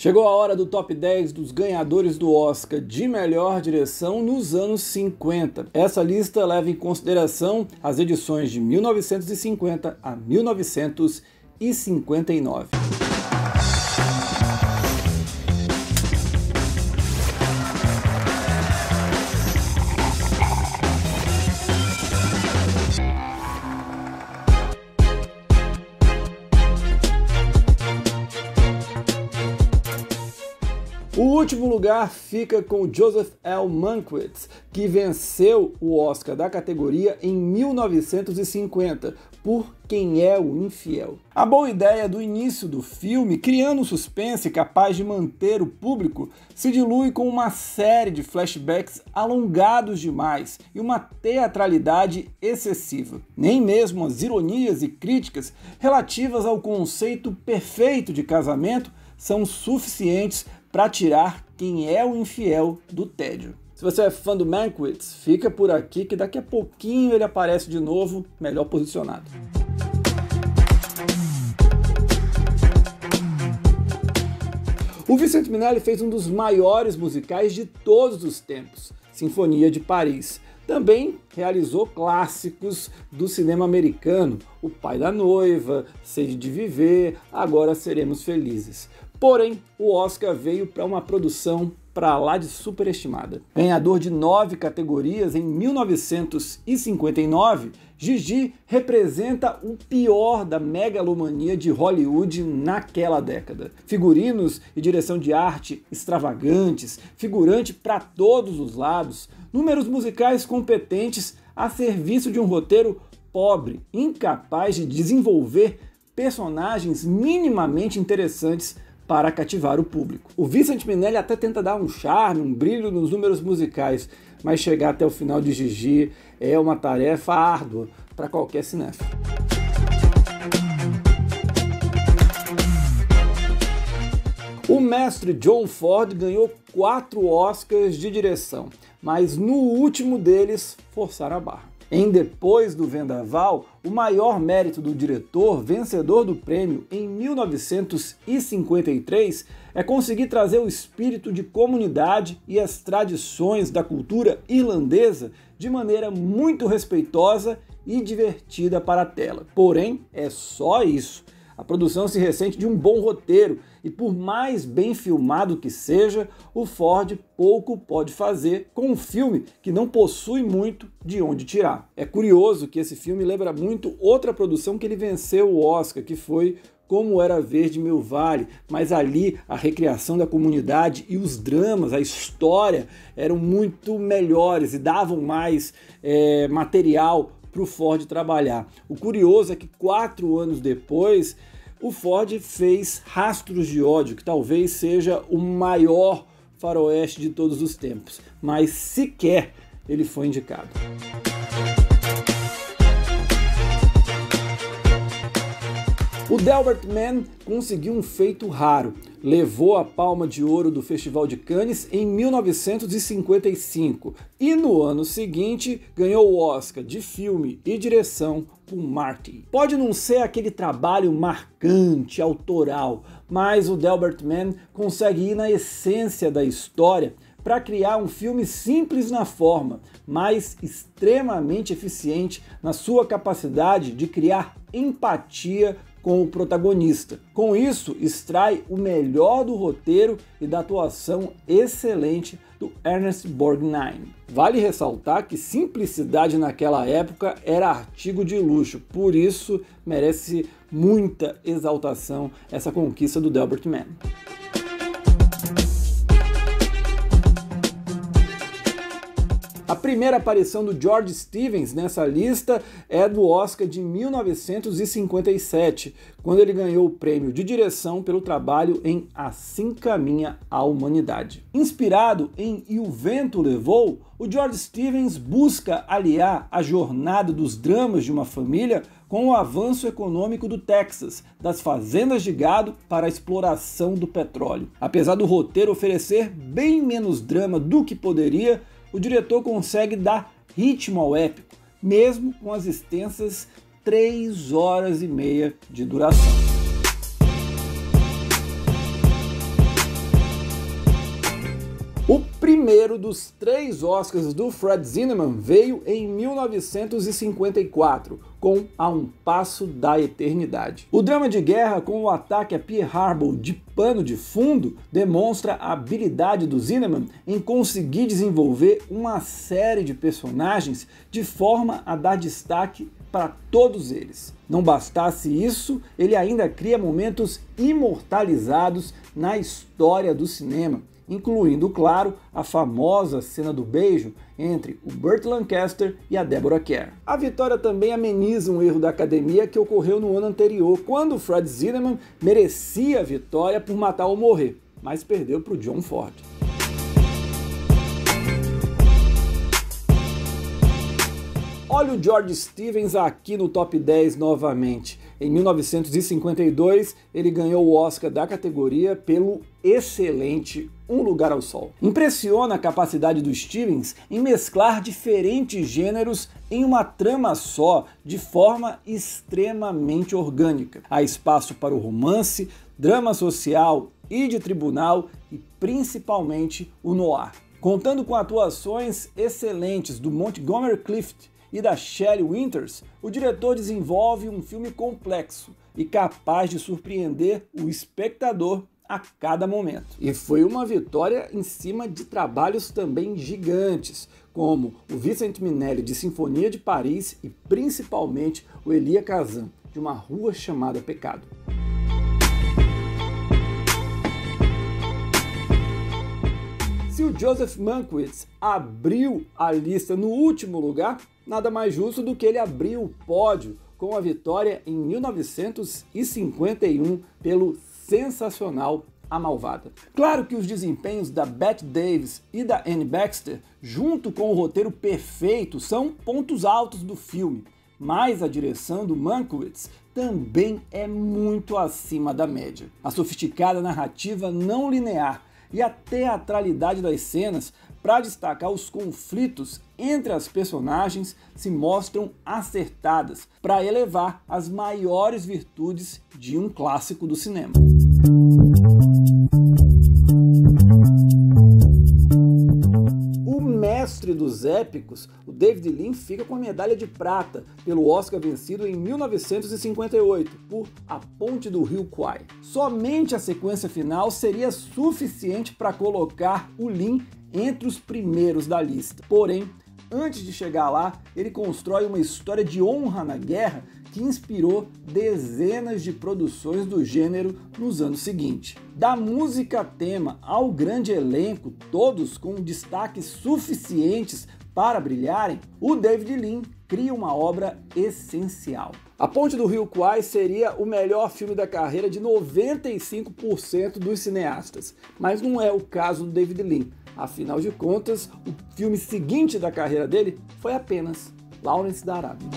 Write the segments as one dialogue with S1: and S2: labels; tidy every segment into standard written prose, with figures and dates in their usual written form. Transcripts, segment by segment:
S1: Chegou a hora do top 10 dos ganhadores do Oscar de melhor direção nos anos 50. Essa lista leva em consideração as edições de 1950 a 1959. O último lugar fica com Joseph L. Mankiewicz, que venceu o Oscar da categoria em 1950 por Quem é o Infiel. A boa ideia do início do filme, criando um suspense capaz de manter o público, se dilui com uma série de flashbacks alongados demais e uma teatralidade excessiva. Nem mesmo as ironias e críticas relativas ao conceito perfeito de casamento são suficientes para tirar quem é o infiel do tédio. Se você é fã do Mankiewicz, fica por aqui que daqui a pouquinho ele aparece de novo, melhor posicionado. O Vicente Minnelli fez um dos maiores musicais de todos os tempos, Sinfonia de Paris. Também realizou clássicos do cinema americano, O Pai da Noiva, Sede de Viver, Agora Seremos Felizes. Porém, o Oscar veio para uma produção para lá de superestimada. Ganhador de 9 categorias em 1959, Gigi representa o pior da megalomania de Hollywood naquela década. Figurinos e direção de arte extravagantes, figurante para todos os lados, números musicais competentes a serviço de um roteiro pobre, incapaz de desenvolver personagens minimamente interessantes para cativar o público. O Vicente Minnelli até tenta dar um charme, um brilho nos números musicais, mas chegar até o final de Gigi é uma tarefa árdua para qualquer cinéfilo. O mestre John Ford ganhou 4 Oscars de direção, mas no último deles forçaram a barra. Em Depois do Vendaval, o maior mérito do diretor, vencedor do prêmio em 1953, é conseguir trazer o espírito de comunidade e as tradições da cultura irlandesa de maneira muito respeitosa e divertida para a tela. Porém, é só isso. A produção se ressente de um bom roteiro e, por mais bem filmado que seja, o Ford pouco pode fazer com um filme que não possui muito de onde tirar. É curioso que esse filme lembra muito outra produção que ele venceu o Oscar, que foi Como Era Verde Meu Vale, mas ali a recriação da comunidade e os dramas, a história eram muito melhores e davam mais material para o Ford trabalhar. O curioso é que 4 anos depois, o Ford fez Rastros de Ódio, que talvez seja o maior faroeste de todos os tempos, mas sequer ele foi indicado. O Delbert Mann conseguiu um feito raro. Levou a Palma de Ouro do Festival de Cannes em 1955 e no ano seguinte ganhou o Oscar de filme e direção por Marty. Pode não ser aquele trabalho marcante, autoral, mas o Delbert Mann consegue ir na essência da história para criar um filme simples na forma, mas extremamente eficiente na sua capacidade de criar empatia com o protagonista. Com isso, extrai o melhor do roteiro e da atuação excelente do Ernest Borgnine. Vale ressaltar que simplicidade naquela época era artigo de luxo, por isso merece muita exaltação essa conquista do Delbert Mann. A primeira aparição do George Stevens nessa lista é do Oscar de 1957, quando ele ganhou o prêmio de direção pelo trabalho em Assim Caminha a Humanidade. Inspirado em E o Vento Levou, o George Stevens busca aliar a jornada dos dramas de uma família com o avanço econômico do Texas, das fazendas de gado para a exploração do petróleo. Apesar do roteiro oferecer bem menos drama do que poderia, o diretor consegue dar ritmo ao épico, mesmo com as extensas 3 horas e meia de duração. O primeiro dos 3 Oscars do Fred Zinnemann veio em 1954, com A Um Passo da Eternidade. O drama de guerra com o ataque a Pearl Harbor de pano de fundo demonstra a habilidade do Zinnemann em conseguir desenvolver uma série de personagens de forma a dar destaque para todos eles. Não bastasse isso, ele ainda cria momentos imortalizados na história do cinema, incluindo, claro, a famosa cena do beijo entre o Burt Lancaster e a Deborah Kerr. A vitória também ameniza um erro da academia que ocorreu no ano anterior, quando Fred Zinnemann merecia a vitória por Matar ou Morrer, mas perdeu para o John Ford. Olha o George Stevens aqui no top 10 novamente. Em 1952, ele ganhou o Oscar da categoria pelo excelente Um Lugar ao Sol. Impressiona a capacidade do Stevens em mesclar diferentes gêneros em uma trama só, de forma extremamente orgânica. Há espaço para o romance, drama social e de tribunal e principalmente o noir. Contando com atuações excelentes do Montgomery Clift e da Shelley Winters, o diretor desenvolve um filme complexo e capaz de surpreender o espectador a cada momento. E foi uma vitória em cima de trabalhos também gigantes, como o Vincent Minnelli de Sinfonia de Paris e principalmente o Elia Kazan de Uma Rua Chamada Pecado. Se o Joseph Mankiewicz abriu a lista no último lugar, nada mais justo do que ele abrir o pódio com a vitória em 1951 pelo sensacional A Malvada. Claro que os desempenhos da Bette Davis e da Anne Baxter, junto com o roteiro perfeito, são pontos altos do filme, mas a direção do Mankiewicz também é muito acima da média. A sofisticada narrativa não linear e a teatralidade das cenas para destacar os conflitos entre as personagens se mostram acertadas para elevar as maiores virtudes de um clássico do cinema. O mestre dos épicos, o David Lean, fica com a medalha de prata pelo Oscar vencido em 1958 por A Ponte do Rio Kwai. Somente a sequência final seria suficiente para colocar o Lean entre os primeiros da lista. Porém, antes de chegar lá, ele constrói uma história de honra na guerra que inspirou dezenas de produções do gênero nos anos seguintes. Da música tema ao grande elenco, todos com destaques suficientes para brilharem, o David Lean cria uma obra essencial. A Ponte do Rio Kwai seria o melhor filme da carreira de 95% dos cineastas, mas não é o caso do David Lean. Afinal de contas, o filme seguinte da carreira dele foi apenas Lawrence da Arábia.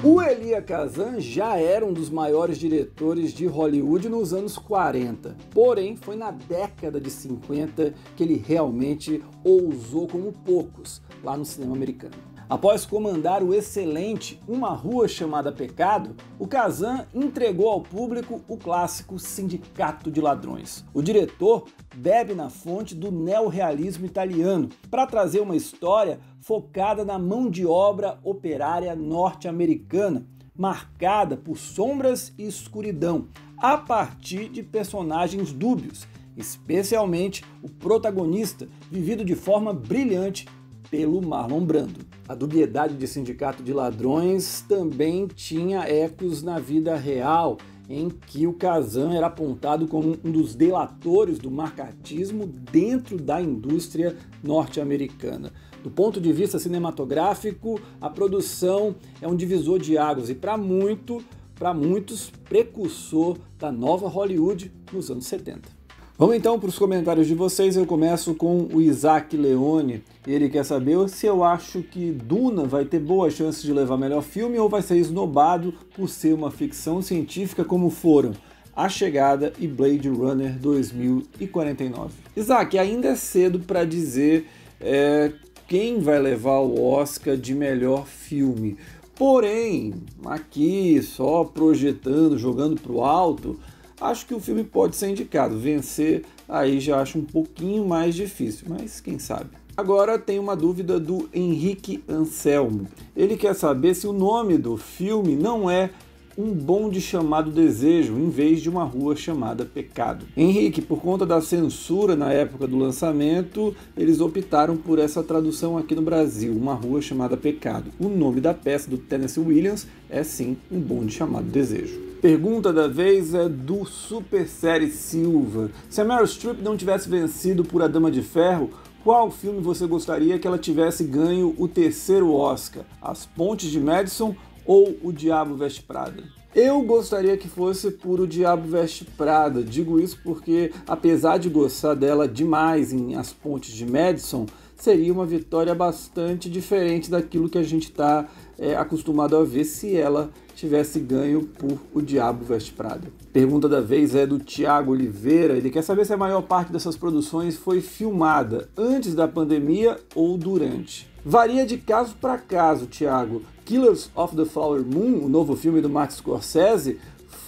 S1: O Elia Kazan já era um dos maiores diretores de Hollywood nos anos 40, porém foi na década de 50 que ele realmente ousou como poucos lá no cinema americano. Após comandar o excelente Uma Rua Chamada Pecado, o Kazan entregou ao público o clássico Sindicato de Ladrões. O diretor bebe na fonte do neorrealismo italiano para trazer uma história focada na mão de obra operária norte-americana, marcada por sombras e escuridão, a partir de personagens dúbios, especialmente o protagonista, vivido de forma brilhante pelo Marlon Brando. A dubiedade de Sindicato de Ladrões também tinha ecos na vida real, em que o Kazan era apontado como um dos delatores do marcatismo dentro da indústria norte-americana. Do ponto de vista cinematográfico, a produção é um divisor de águas e, para muitos, precursor da nova Hollywood nos anos 70. Vamos então para os comentários de vocês. Eu começo com o Isaac Leone. Ele quer saber se eu acho que Duna vai ter boas chances de levar melhor filme ou vai ser esnobado por ser uma ficção científica como foram A Chegada e Blade Runner 2049. Isaac, ainda é cedo para dizer quem vai levar o Oscar de melhor filme. Porém, aqui só projetando, jogando para o alto, acho que o filme pode ser indicado. Vencer aí já acho um pouquinho mais difícil, mas quem sabe. Agora tem uma dúvida do Henrique Anselmo. Ele quer saber se o nome do filme não é Um Bonde Chamado Desejo, em vez de Uma Rua Chamada Pecado. Henrique, por conta da censura na época do lançamento, eles optaram por essa tradução aqui no Brasil, Uma Rua Chamada Pecado. O nome da peça do Tennessee Williams é sim Um Bonde Chamado Desejo. Pergunta da vez é do Super Série Silva. Se a Meryl Streep não tivesse vencido por A Dama de Ferro, qual filme você gostaria que ela tivesse ganho o 3º Oscar? As Pontes de Madison ou O Diabo Veste Prada? Eu gostaria que fosse por O Diabo Veste Prada. Digo isso porque, apesar de gostar dela demais em As Pontes de Madison, seria uma vitória bastante diferente daquilo que a gente está acostumado a ver se ela tivesse ganho por O Diabo Veste Prada. Pergunta da vez é do Thiago Oliveira. Ele quer saber se a maior parte dessas produções foi filmada antes da pandemia ou durante. Varia de caso para caso, Thiago. Killers of the Flower Moon, o novo filme do Martin Scorsese,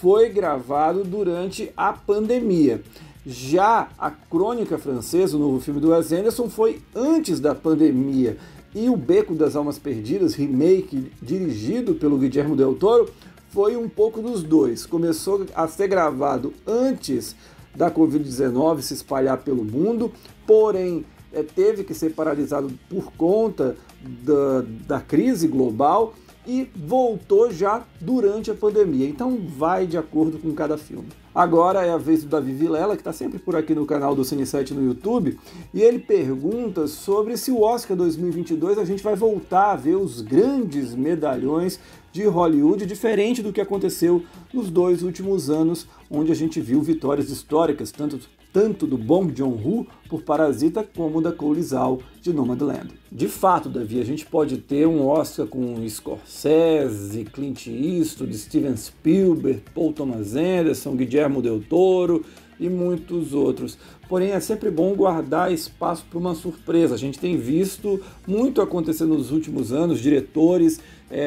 S1: foi gravado durante a pandemia. Já A Crônica Francesa, o novo filme do Wes Anderson, foi antes da pandemia. E O Beco das Almas Perdidas, remake dirigido pelo Guillermo del Toro, foi um pouco dos dois. Começou a ser gravado antes da Covid-19 se espalhar pelo mundo, porém teve que ser paralisado por conta da crise global e voltou já durante a pandemia. Então vai de acordo com cada filme. Agora é a vez do Davi Vilela, que está sempre por aqui no canal do Cine7 no YouTube, e ele pergunta sobre se o Oscar 2022 a gente vai voltar a ver os grandes medalhões de Hollywood, diferente do que aconteceu nos 2 últimos anos, onde a gente viu vitórias históricas, tanto do Bong Joon-ho por Parasita, como da Chloe Zhao de Nomadland. De fato, Davi, a gente pode ter um Oscar com Scorsese, Clint Eastwood, Steven Spielberg, Paul Thomas Anderson, Guillermo del Toro e muitos outros. Porém, é sempre bom guardar espaço para uma surpresa. A gente tem visto muito acontecer nos últimos anos, diretores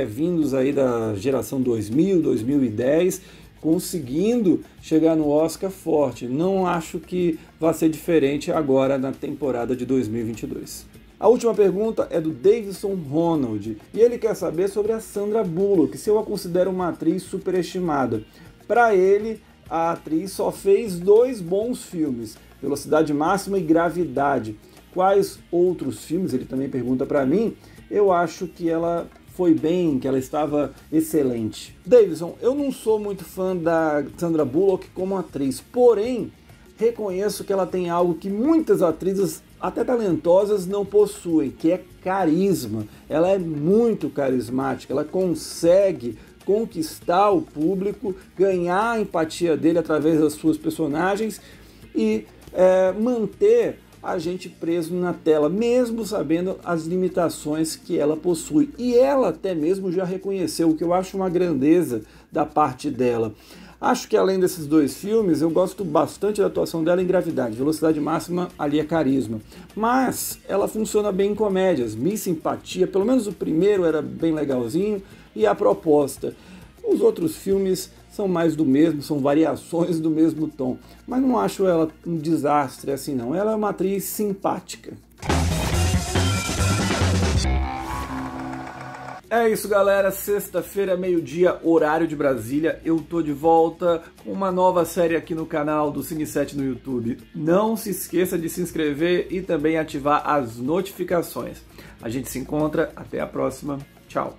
S1: vindos aí da geração 2000, 2010, conseguindo chegar no Oscar forte. Não acho que vai ser diferente agora na temporada de 2022. A última pergunta é do Davidson Ronald, e ele quer saber sobre a Sandra Bullock, se eu a considero uma atriz superestimada. Para ele, a atriz só fez 2 bons filmes, Velocidade Máxima e Gravidade. Quais outros filmes, ele também pergunta para mim, eu acho que ela foi bem, que ela estava excelente. Davidson, eu não sou muito fã da Sandra Bullock como atriz, porém, reconheço que ela tem algo que muitas atrizes, até talentosas, não possuem, que é carisma. Ela é muito carismática, ela consegue conquistar o público, ganhar a empatia dele através das suas personagens e manter a gente preso na tela, mesmo sabendo as limitações que ela possui. E ela até mesmo já reconheceu, o que eu acho uma grandeza da parte dela. Acho que além desses 2 filmes, eu gosto bastante da atuação dela em Gravidade. Velocidade Máxima, ali é carisma. Mas ela funciona bem em comédias, Miss Simpatia, pelo menos o primeiro era bem legalzinho, e A Proposta. Os outros filmes são mais do mesmo, são variações do mesmo tom. Mas não acho ela um desastre assim não, ela é uma atriz simpática. É isso, galera, sexta-feira, meio-dia, horário de Brasília, eu tô de volta com uma nova série aqui no canal do Cine7 no YouTube. Não se esqueça de se inscrever e também ativar as notificações. A gente se encontra, até a próxima, tchau!